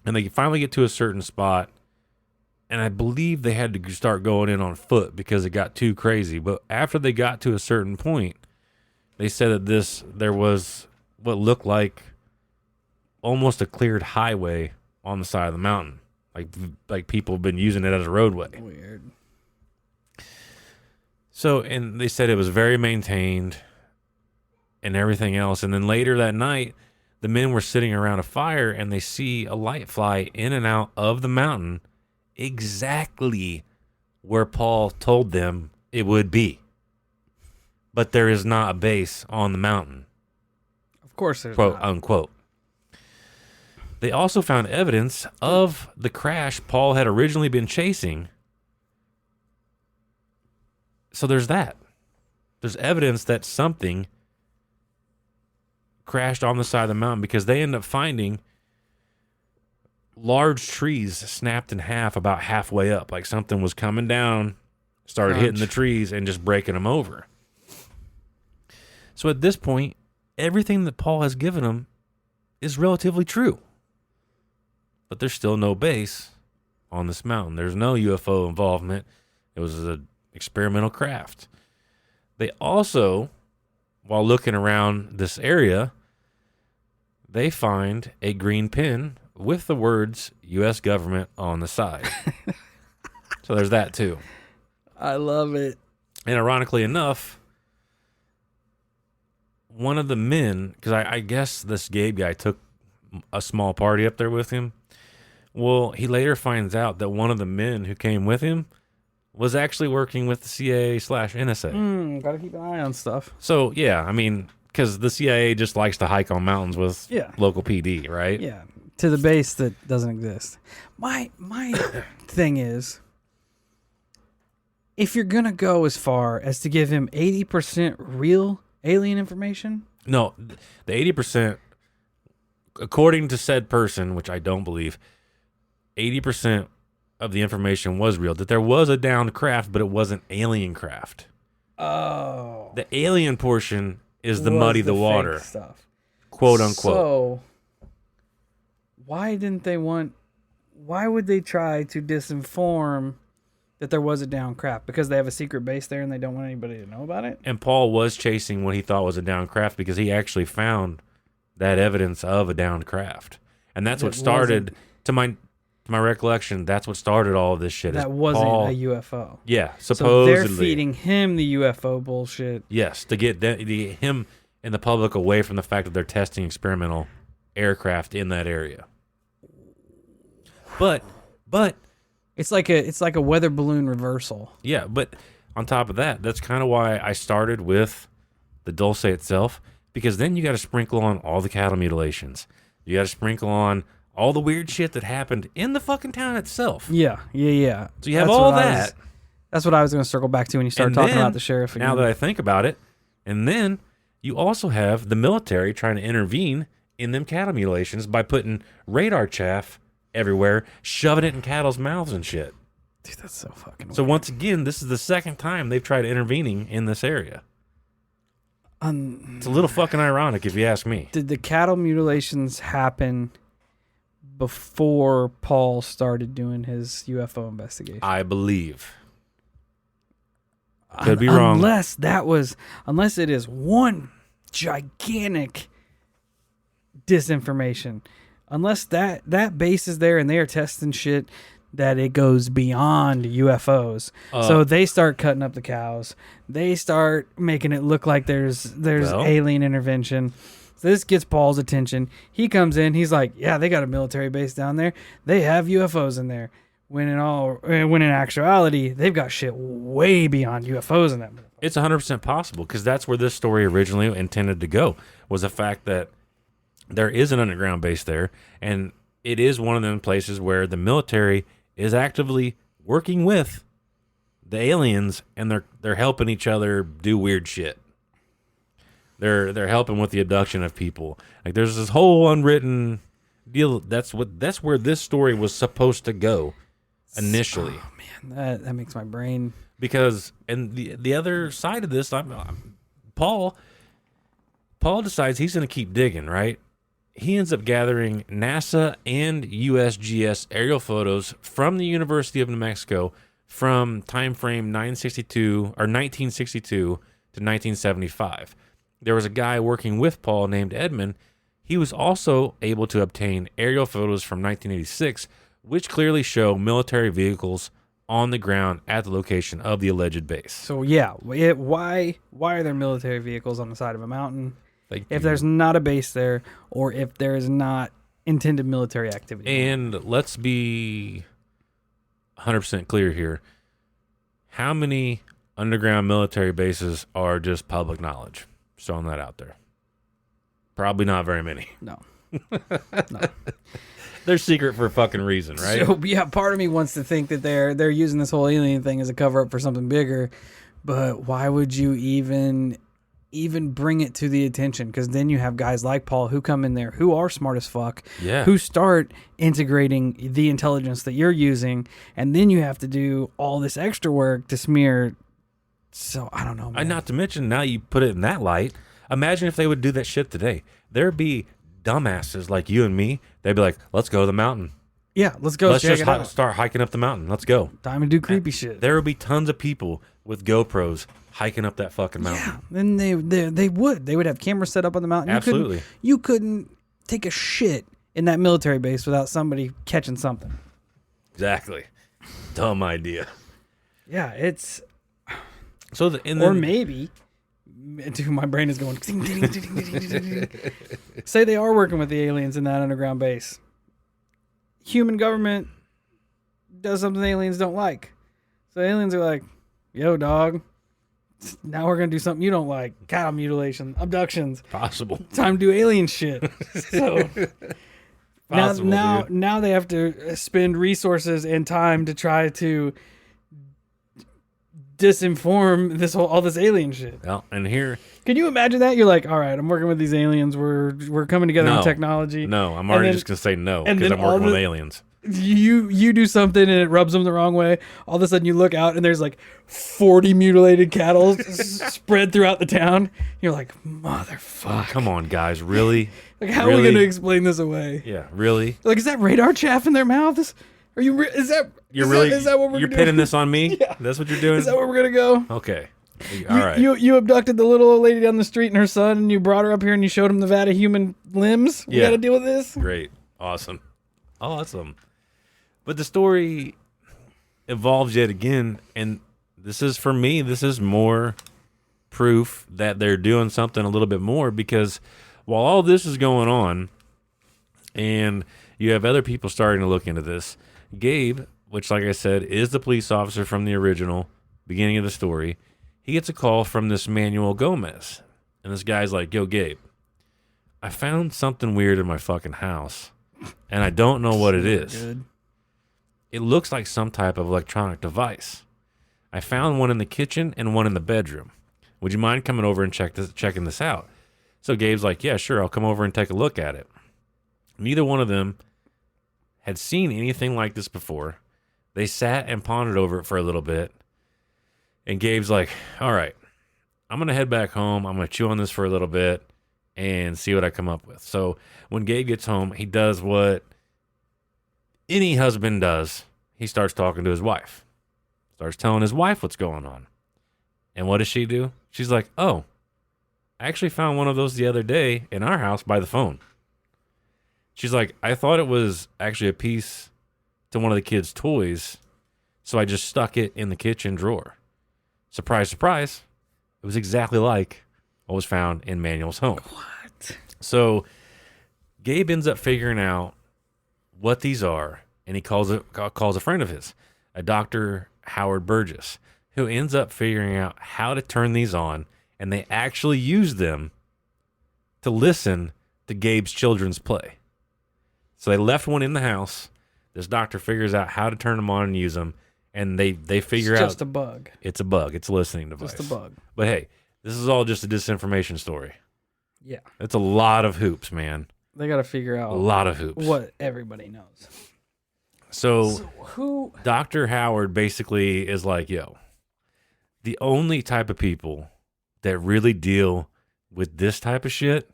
And they finally get to a certain spot, and I believe they had to start going in on foot because it got too crazy. But after they got to a certain point, they said that there was what looked like almost a cleared highway on the side of the mountain. Like people have been using it as a roadway. Weird. So, and they said it was very maintained and everything else. And then later that night, the men were sitting around a fire and they see a light fly in and out of the mountain exactly where Paul told them it would be. But there is not a base on the mountain. Of course there's Quote, not. unquote. They also found evidence of the crash Paul had originally been chasing. So there's that. There's evidence that something crashed on the side of the mountain because they end up finding large trees snapped in half about halfway up. Like something was coming down, started hitting the trees and just breaking them over. So at this point, everything that Paul has given them is relatively true. But there's still no base on this mountain. There's no UFO involvement. It was an experimental craft. They also, while looking around this area, they find a green pin with the words U.S. government on the side. So there's that too. I love it. And ironically enough, one of the men, because I guess this Gabe guy took a small party up there with him. Well, he later finds out that one of the men who came with him was actually working with the CIA/NSA. Gotta keep an eye on stuff. So, yeah, I mean, because the CIA just likes to hike on mountains with local PD, right? Yeah, to the base that doesn't exist. My thing is, if you're gonna go as far as to give him 80% real alien information, No, the 80%, according to said person, which I don't believe, 80% of the information was real. That there was a downed craft, but it wasn't alien craft. oh, The alien portion is the was muddy the fake water, stuff, quote unquote. So, why didn't they want? Why would they try to disinform that there was a downed craft? Because they have a secret base there and they don't want anybody to know about it? And Paul was chasing what he thought was a downed craft because he actually found that evidence of a downed craft. And that's what started, to my recollection, that's what started all of this shit. That wasn't Paul, a UFO. Yeah, So supposedly. they're feeding him the UFO bullshit. Yes, to get him and the public away from the fact that they're testing experimental aircraft in that area. But It's like a weather balloon reversal. yeah, but on top of that, that's kind of why I started with the Dulce itself, because then you got to sprinkle on all the cattle mutilations. You got to sprinkle on all the weird shit that happened in the fucking town itself. Yeah. So you have That's all what that. That's what I was going to circle back to when you started And talking then, about the sheriff again. Now that I think about it, and then you also have the military trying to intervene in them cattle mutilations by putting radar chaff everywhere, shoving it in cattle's mouths and shit. Dude, that's so fucking So weird. once again, this is the second time they've tried intervening in this area. It's a little fucking ironic if you ask me. Did the cattle mutilations happen before Paul started doing his UFO investigation? I believe. Could be wrong. Unless it is one gigantic disinformation. Unless that base is there and they are testing shit that it goes beyond UFOs. So they start cutting up the cows. They start making it look like there's alien intervention. So this gets Paul's attention. He comes in. He's like, yeah, they got a military base down there. They have UFOs in there. When in actuality, they've got shit way beyond UFOs in that. It's 100% possible because that's where this story originally intended to go, was the fact that there is an underground base there, and it is one of them places where the military is actively working with the aliens, and they're helping each other do weird shit. They're helping with the abduction of people. Like there's this whole unwritten deal. That's where this story was supposed to go initially. Oh man, that makes my brain. Because and the other side of this, Paul decides he's going to keep digging, right? He ends up gathering NASA and USGS aerial photos from the University of New Mexico from time frame 1962 to 1975. There was a guy working with Paul named Edmund. He was also able to obtain aerial photos from 1986, which clearly show military vehicles on the ground at the location of the alleged base. So yeah, why are there military vehicles on the side of a mountain if there's not a base there, or if there is not intended military activity? And let's be 100% clear here. How many underground military bases are just public knowledge? Just throwing that out there. Probably not very many. No. They're secret for a fucking reason, right? So yeah, part of me wants to think that they're using this whole alien thing as a cover up for something bigger, but why would you even bring it to the attention? Because then you have guys like Paul who come in there who are smart as fuck, who start integrating the intelligence that you're using, and then you have to do all this extra work to smear. So I don't know, man. And not to mention, now you put it in that light, imagine if they would do that shit today. There'd be dumbasses like you and me. They'd be like, let's go to the mountain. Yeah, let's go. Let's just start hiking up the mountain. Let's go. Time to do creepy shit. There would be tons of people with GoPros hiking up that fucking mountain. Yeah, then they would have cameras set up on the mountain. Absolutely. You couldn't take a shit in that military base without somebody catching something. Exactly. Dumb idea. Yeah, it's... So maybe... Dude, my brain is going... Say they are working with the aliens in that underground base. Human government does something the aliens don't like. So the aliens are like, yo, dog, now we're going to do something you don't like. Cattle mutilation, abductions. Possible. Time to do alien shit. So Possible, now they have to spend resources and time to try to disinform all this alien shit. Well, and here... Can you imagine that? You're like, all right, I'm working with these aliens. We're coming together in technology. No, I'm already just going to say no because I'm working with aliens. You do something and it rubs them the wrong way. All of a sudden you look out and there's like 40 mutilated cattle spread throughout the town. You're like, motherfucker. Come on, guys. Really? Like, how are we going to explain this away? Yeah, really? Like, is that radar chaff in their mouths? Are you? Is that what we're You're doing? pinning this on me? Yeah. That's what you're doing? Is that where we're gonna go? Okay. All right. You abducted the little old lady down the street and her son, and you brought her up here and you showed him the vat of human limbs. We got to deal with this. Great. Awesome. But the story evolves yet again, and this is, for me, this is more proof that they're doing something a little bit more, because while all this is going on and you have other people starting to look into this, Gabe, which, like I said, is the police officer from the original beginning of the story, he gets a call from this Manuel Gomez. And this guy's like, yo, Gabe, I found something weird in my fucking house, and I don't know what it is. Good. It looks like some type of electronic device. I found one in the kitchen and one in the bedroom. Would you mind coming over and checking this out? So Gabe's like, yeah, sure, I'll come over and take a look at it. Neither one of them had seen anything like this before. They sat and pondered over it for a little bit. And Gabe's like, all right, I'm going to head back home. I'm going to chew on this for a little bit and see what I come up with. So when Gabe gets home, he does what any husband does. He starts talking to his wife. Starts telling his wife what's going on. And what does she do? She's like, oh, I actually found one of those the other day in our house by the phone. She's like, I thought it was actually a piece to one of the kids' toys, so I just stuck it in the kitchen drawer. Surprise, surprise. It was exactly like what was found in Manuel's home. What? So Gabe ends up figuring out what these are, and he calls a friend of his, a Dr. Howard Burgess, who ends up figuring out how to turn these on, and they actually use them to listen to Gabe's children's play. So they left one in the house. This doctor figures out how to turn them on and use them, and they figure out... It's just a bug. It's a bug. It's a listening device. Just a bug. But hey, this is all just a disinformation story. Yeah. It's a lot of hoops, man. They got to figure out... A lot of hoops. What everybody knows. So who... Dr. Howard basically is like, yo, the only type of people that really deal with this type of shit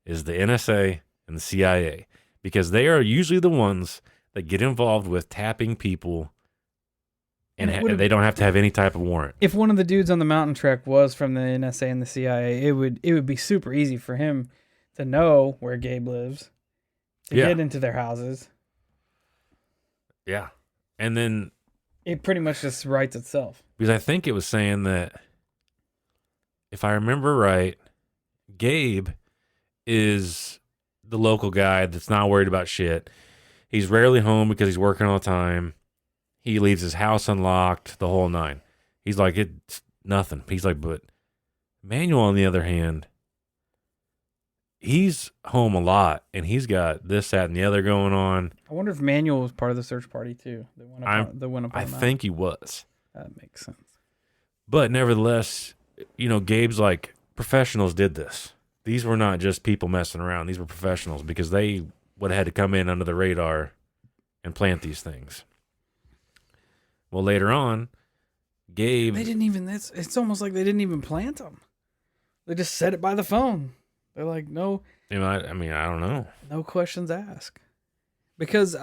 is the NSA and the CIA. Because they are usually the ones that get involved with tapping people, and they don't have to have any type of warrant. If one of the dudes on the mountain trek was from the NSA and the CIA, it would be super easy for him to know where Gabe lives, to Yeah. get into their houses. Yeah. And then, It pretty much just writes itself. because I think it was saying that, if I remember right, Gabe is the local guy that's not worried about shit. He's rarely home because he's working all the time. He leaves his house unlocked, the whole nine. He's like, it's nothing. He's like, but Manuel, on the other hand, he's home a lot, and he's got this, that, and the other going on. I wonder if Manuel was part of the search party too. I think he was. That makes sense. But nevertheless, Gabe's like, professionals did this. These were not just people messing around. These were professionals, because they would have had to come in under the radar and plant these things. Well, later on, Gabe... They didn't even... It's almost like they didn't even plant them. They just said it by the phone. They're like, no... I don't know. No questions asked. Because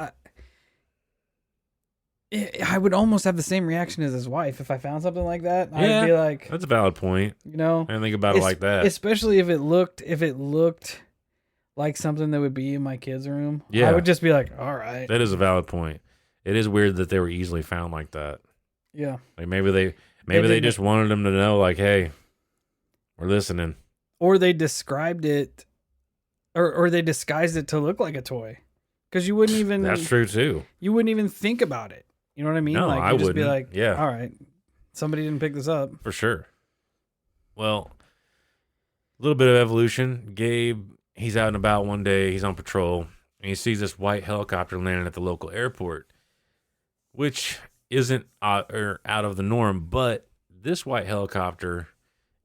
I would almost have the same reaction as his wife if I found something like that. Yeah, I'd be like... That's a valid point. I didn't think about it like that. Especially if it looked like something that would be in my kid's room. Yeah. I would just be like, all right. That is a valid point. It is weird that they were easily found like that. Yeah. Like maybe they just wanted them to know, like, hey, we're listening. Or they described it, or they disguised it to look like a toy, because you wouldn't even. That's true too. You wouldn't even think about it. You know what I mean? No, like, I you'd just wouldn't. be like, Yeah, all right, somebody didn't pick this up. For sure. Well, a little bit of evolution. Gabe, he's out and about one day. He's on patrol, and he sees this white helicopter landing at the local airport, which isn't out of the norm, but this white helicopter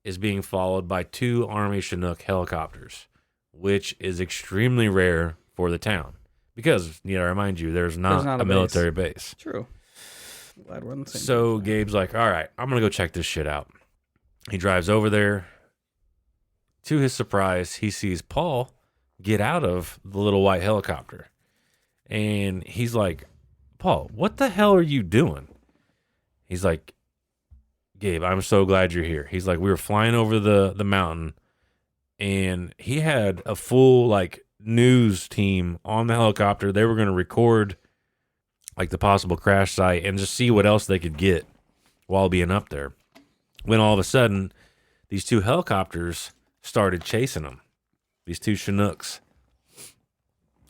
is being followed by 2 Army Chinook helicopters, which is extremely rare for the town, because, I remind you, there's not a military base. True. Glad we're on the same So page. Gabe's like, all right, I'm going to go check this shit out. He drives over there. To his surprise, he sees Paul get out of the little white helicopter. And he's like, Paul, what the hell are you doing? He's like, Gabe, I'm so glad you're here. He's like, we were flying over the mountain, and he had a full news team on the helicopter. They were going to record the possible crash site and just see what else they could get while being up there. When all of a sudden, these 2 helicopters started chasing them, these 2 Chinooks.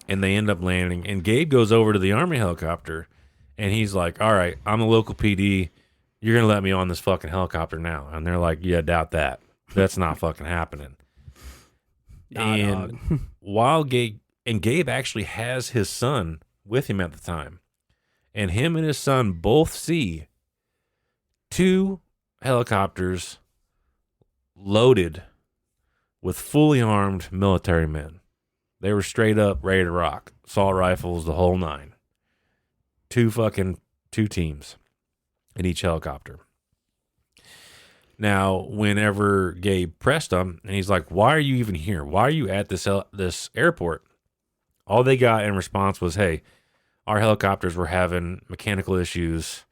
And they end up landing. And Gabe goes over to the Army helicopter, and he's like, all right, I'm a local PD. You're going to let me on this fucking helicopter now. And they're like, yeah, doubt that. That's not fucking happening. And while Gabe actually has his son with him at the time, and him and his son both see 2 helicopters loaded with fully armed military men. They were straight up ready to rock. Assault rifles, the whole 9. 2 teams in each helicopter. Now, whenever Gabe pressed them, and he's like, why are you even here? Why are you at this airport? All they got in response was, hey, our helicopters were having mechanical issues.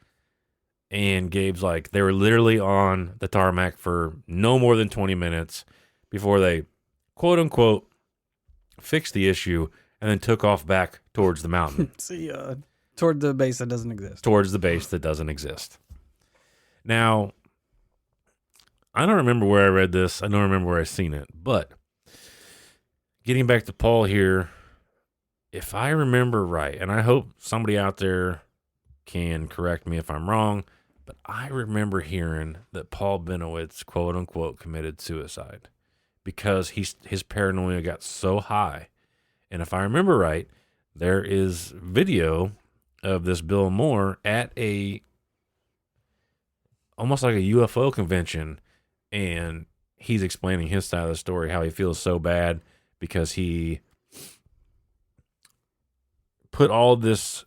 And Gabe's like, they were literally on the tarmac for no more than 20 minutes before they, quote unquote, fixed the issue and then took off back towards the mountain. See, toward the base that doesn't exist. Towards the base that doesn't exist. Now, I don't remember where I read this. I don't remember where I seen it. But getting back to Paul here, if I remember right, and I hope somebody out there can correct me if I'm wrong, but I remember hearing that Paul Bennewitz, quote unquote, committed suicide because his paranoia got so high. And if I remember right, there is video of this Bill Moore at almost like a UFO convention, and he's explaining his side of the story, how he feels so bad because he put all this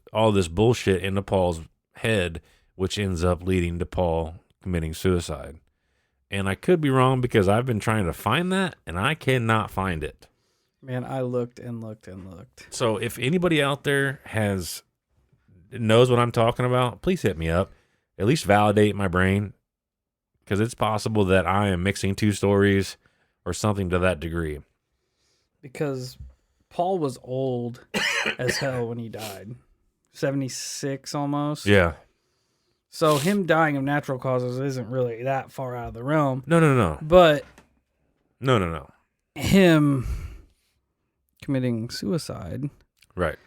bullshit into Paul's head, which ends up leading to Paul committing suicide. And I could be wrong because I've been trying to find that, and I cannot find it. Man, I looked and looked and looked. So if anybody out there knows what I'm talking about, please hit me up. At least validate my brain, because it's possible that I am mixing 2 stories or something to that degree. because Paul was old as hell when he died. 76 almost. Yeah. So him dying of natural causes isn't really that far out of the realm. No. But No. him committing suicide Right.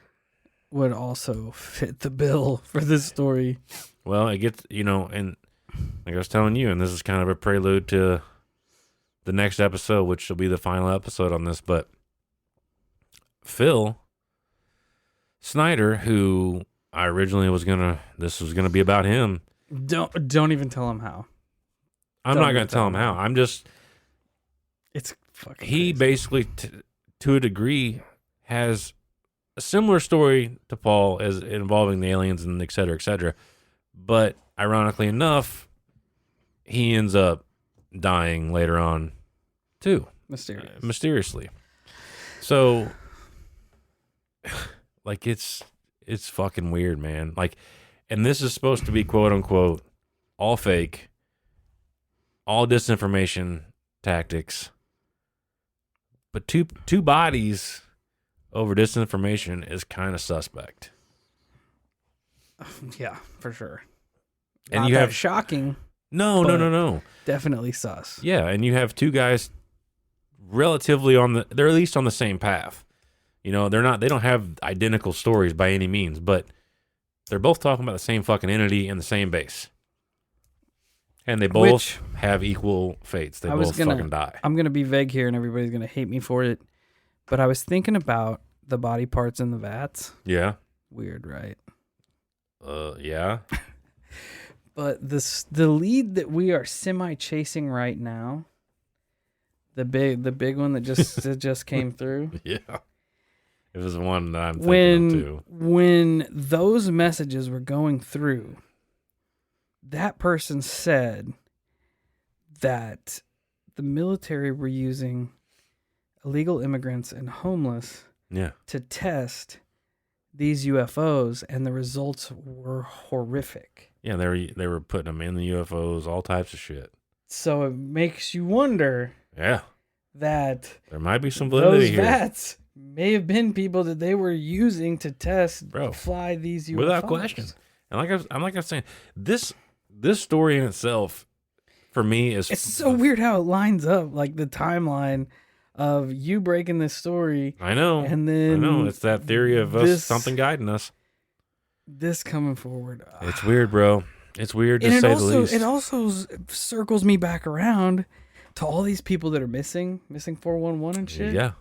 would also fit the bill for this story. Well, it gets, and like I was telling you, and this is kind of a prelude to the next episode, which will be the final episode on this, but Phil Snyder, who I originally this was gonna be about him. Don't even tell him how. I'm not gonna tell him how. I'm just. It's fucking. He crazy. basically, to a degree, has a similar story to Paul as involving the aliens and et cetera, but ironically enough, he ends up dying later on, too, mysteriously. So, like, it's fucking weird, man. Like, and this is supposed to be quote unquote all fake, all disinformation tactics, but two bodies over disinformation is kind of suspect. Yeah, for sure. And Not you that have shocking. No. Definitely sus. Yeah, and you have two guys relatively they're at least on the same path. They don't have identical stories by any means, but they're both talking about the same fucking entity and the same base. And they both have equal fates. They both fucking die. I'm going to be vague here and everybody's going to hate me for it, but I was thinking about the body parts in the vats. Yeah. Weird, right? Yeah. But the lead that we are semi-chasing right now, the big one that just came through. Yeah. It was the one that I'm thinking of too. When those messages were going through, that person said that the military were using illegal immigrants and homeless to test these UFOs, and the results were horrific. Yeah, they were putting them in the UFOs, all types of shit. So it makes you wonder. Yeah. That there might be some validity here. Those vats may have been people that they were using to test, fly these UFOs. Without question. And like I was saying, this story in itself, for me, is... It's so weird how it lines up, like the timeline of you breaking this story. I know. And then... It's that theory of us, something guiding us. This coming forward. It's weird, bro. It's weird to say the least. It also circles me back around to all these people that are missing 411 and shit. Yeah.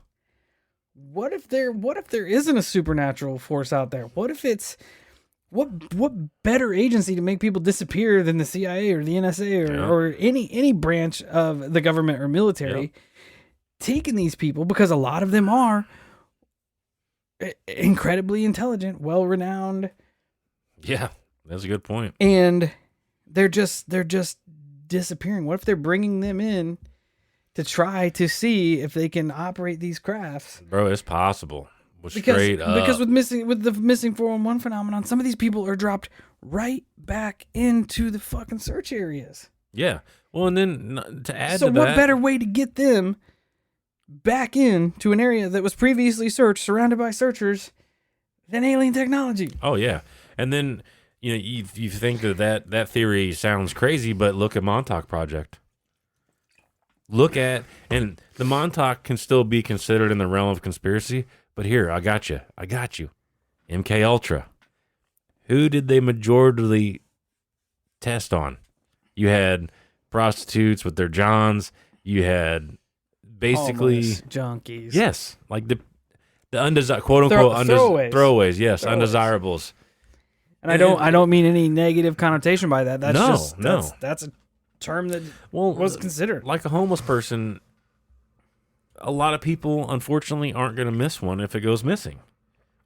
What if there isn't a supernatural force out there? What if it's what better agency to make people disappear than the CIA or the NSA or any branch of the government or military taking these people, because a lot of them are incredibly intelligent, well-renowned. Yeah, that's a good point. And they're just disappearing. What if they're bringing them in to try to see if they can operate these crafts? Bro, it's possible. Because with the missing 411 phenomenon, some of these people are dropped right back into the fucking search areas. Yeah. Well, and then to add to that... So what better way to get them back into an area that was previously searched, surrounded by searchers, than alien technology? Oh, yeah. And then, you think that theory sounds crazy, but look at Montauk Project. And the Montauk can still be considered in the realm of conspiracy, but here, I got you. MK Ultra. Who did they majorly test on? You had prostitutes with their Johns. You had basically homeless junkies. Yes, like the undesirables, quote unquote, throwaways. Yes, undesirables. And I don't mean any negative connotation by that. That's that's a term that was considered. Like a homeless person, a lot of people, unfortunately, aren't going to miss one if it goes missing.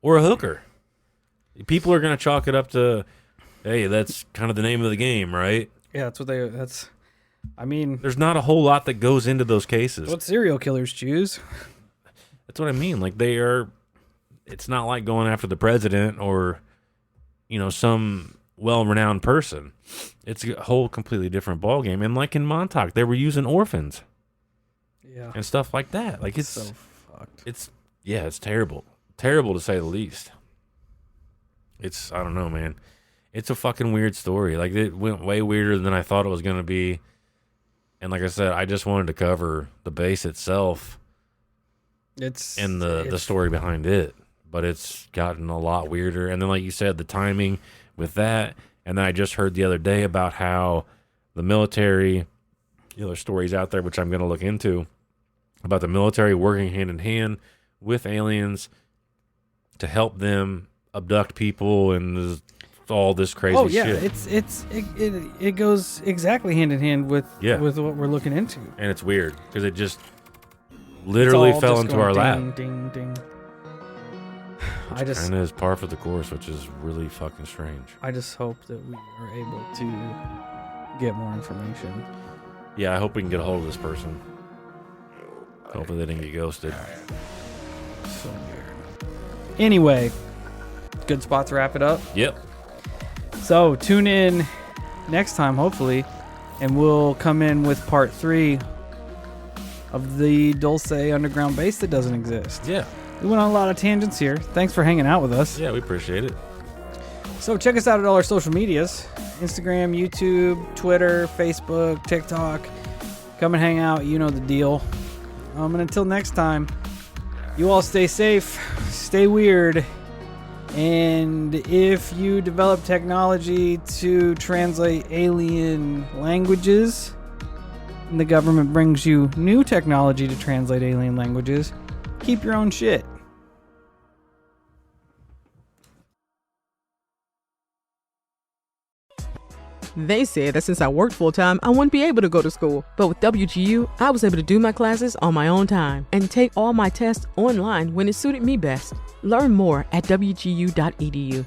Or a hooker. People are going to chalk it up to, hey, that's kind of the name of the game, right? Yeah, there's not a whole lot that goes into those cases. What serial killers choose. That's what I mean. Like, it's not like going after the president or, some well-renowned person. It's a whole completely different ballgame. And like in Montauk, they were using orphans. Yeah. And stuff like that. Like, it's so fucked. It's terrible. Terrible to say the least. I don't know, man. It's a fucking weird story. Like, it went way weirder than I thought it was going to be. And like I said, I just wanted to cover the base itself and the story behind it. But it's gotten a lot weirder. And then, like you said, the timing with that. And then I just heard the other day about how the military, there's stories out there, which I'm going to look into, about the military working hand in hand with aliens to help them abduct people and all this crazy shit. It goes exactly hand in hand with what we're looking into. And it's weird because it just literally fell into our lap. Ding, ding. Kind of is par for the course, which is really fucking strange. I just hope that we are able to get more information. Yeah, I hope we can get a hold of this person. Hopefully they didn't get ghosted. So weird. Anyway, good spot to wrap it up. Yep. So tune in next time, hopefully, and we'll come in with part 3 of the Dulce underground base that doesn't exist. Yeah. We went on a lot of tangents here. Thanks for hanging out with us. Yeah, we appreciate it. So check us out at all our social medias. Instagram, YouTube, Twitter, Facebook, TikTok. Come and hang out. You know the deal. And until next time, you all stay safe, stay weird, and if you develop technology to translate alien languages, and the government brings you new technology to translate alien languages, keep your own shit. They said that since I worked full-time, I wouldn't be able to go to school. But with WGU, I was able to do my classes on my own time and take all my tests online when it suited me best. Learn more at wgu.edu.